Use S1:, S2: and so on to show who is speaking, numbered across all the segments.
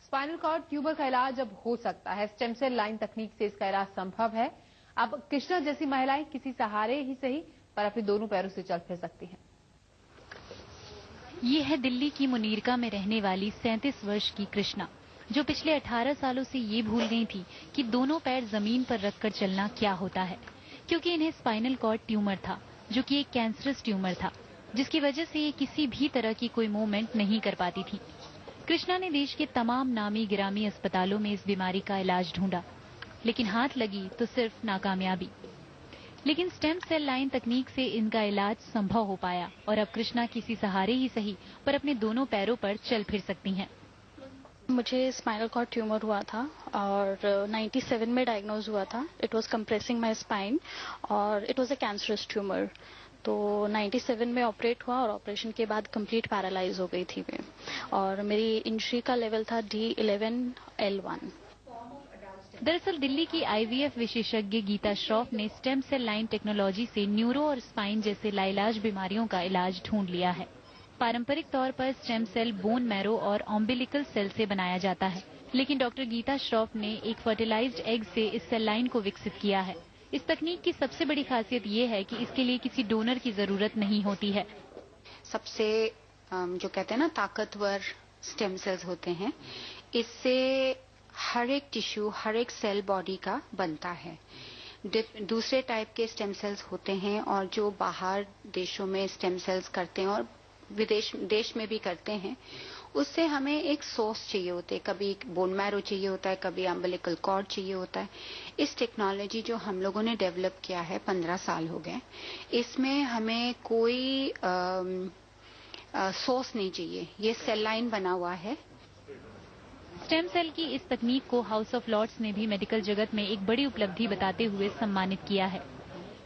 S1: Spinal cord tumour का इलाज अब हो सकता है। स्टेम सेल लाइन तकनीक से इसका इलाज संभव है। अब कृष्णा जैसी महिलाएं किसी सहारे ही सही पर अपने दोनों पैरों से चल फिर सकती हैं।
S2: ये है दिल्ली की मुनीरका में रहने वाली 37 वर्ष की कृष्णा, जो पिछले 18 सालों से ये भूल गई थी कि दोनों पैर जमीन पर रखकर चलना क्या होता है, क्योंकि इन्हें स्पाइनल कॉर्ड ट्यूमर था, जो कि एक कैंसरस ट्यूमर था, जिसकी वजह से ये किसी भी तरह की कोई मूवमेंट नहीं कर पाती थी। कृष्णा ने देश के तमाम नामी गिरामी अस्पतालों में इस बीमारी का इलाज ढूंढा, लेकिन हाथ लगी तो सिर्फ नाकामयाबी। लेकिन स्टेम सेल लाइन तकनीक से इनका इलाज संभव हो पाया और अब कृष्णा किसी सहारे ही सही पर अपने दोनों पैरों पर चल फिर सकती हैं।
S3: मुझे स्पाइनल कॉर्ड ट्यूमर हुआ था और 97 में डायग्नोज हुआ था। It was compressing my spine और it was a cancerous tumour. तो 97 में ऑपरेट हुआ और ऑपरेशन के बाद कंप्लीट पैरालाइज हो गई थी मैं, और मेरी इंजरी का लेवल था D11L1।
S2: दरअसल दिल्ली की IVF विशेषज्ञ गीता श्रॉफ ने स्टेम सेल लाइन टेक्नोलॉजी से न्यूरो और स्पाइन जैसे लाइलाज बीमारियों का इलाज ढूंढ लिया है। पारंपरिक तौर पर स्टेम सेल बोन मैरो और ऑम्बिलिकल सेल से बनाया जाता है, लेकिन डॉक्टर गीता श्रॉफ ने एक फर्टिलाइज्ड एग से इस सेल लाइन को विकसित किया है। इस तकनीक की सबसे बड़ी खासियत ये है कि इसके लिए किसी डोनर की जरूरत नहीं होती है।
S4: सबसे जो कहते हैं ना ताकतवर स्टेम सेल्स होते हैं, इससे हर एक टिश्यू, हर एक सेल बॉडी का बनता है। दूसरे टाइप के स्टेम सेल्स होते हैं और जो बाहर देशों में स्टेम सेल्स करते हैं और देश में भी करते हैं, उससे हमें एक सोर्स चाहिए होते हैं। कभी बोन मैरो चाहिए होता है, कभी अम्बिलिकल कॉर्ड चाहिए होता है। इस टेक्नोलॉजी जो हम लोगों ने डेवलप किया है, 15 साल हो गए, इसमें हमें कोई सोर्स नहीं चाहिए। ये सेल लाइन बना हुआ है।
S2: स्टेम सेल की इस तकनीक को हाउस ऑफ लॉर्ड्स ने भी मेडिकल जगत में एक बड़ी उपलब्धि बताते हुए सम्मानित किया है।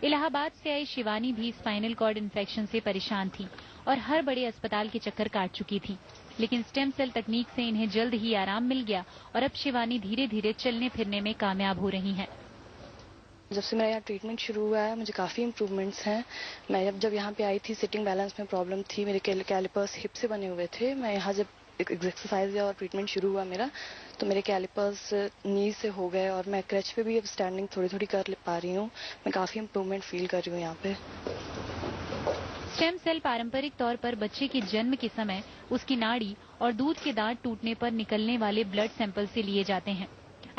S2: इलाहाबाद से आई शिवानी भी स्पाइनल कॉर्ड इन्फेक्शन से परेशान थी और हर बड़े अस्पताल के चक्कर काट चुकी थी, लेकिन स्टेम सेल तकनीक से इन्हें जल्द ही आराम मिल गया और अब शिवानी धीरे धीरे चलने फिरने में कामयाब हो रही हैं।
S3: जब से मेरा यहाँ ट्रीटमेंट शुरू हुआ है, मुझे काफ़ी इम्प्रूवमेंट्स हैं। मैं जब यहाँ पे आई थी, सिटिंग बैलेंस में प्रॉब्लम थी, मेरे कैलिपर्स हिप से बने हुए थे। मैं यहाँ जब एक्सरसाइज और ट्रीटमेंट शुरू हुआ मेरा, तो मेरे कैलिपर्स नी से हो गए और मैं क्रच पे भी अब स्टैंडिंग थोड़ी थोड़ी कर पा रही हूँ। मैं काफ़ी इम्प्रूवमेंट फील कर रही हूँ यहाँ पे।
S2: स्टेम सेल पारंपरिक तौर पर बच्चे के जन्म के समय उसकी नाड़ी और दूध के दांत टूटने पर निकलने वाले ब्लड सैंपल से लिए जाते हैं।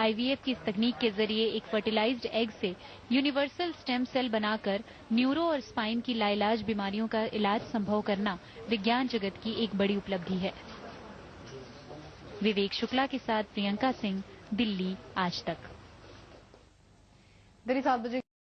S2: IVF की इस तकनीक के जरिए एक फर्टिलाइज्ड एग से यूनिवर्सल स्टेम सेल बनाकर न्यूरो और स्पाइन की लाइलाज बीमारियों का इलाज संभव करना विज्ञान जगत की एक बड़ी उपलब्धि है। विवेक शुक्ला के साथ प्रियंका सिंह, दिल्ली आज तक।
S1: दिल्ली 7 बजे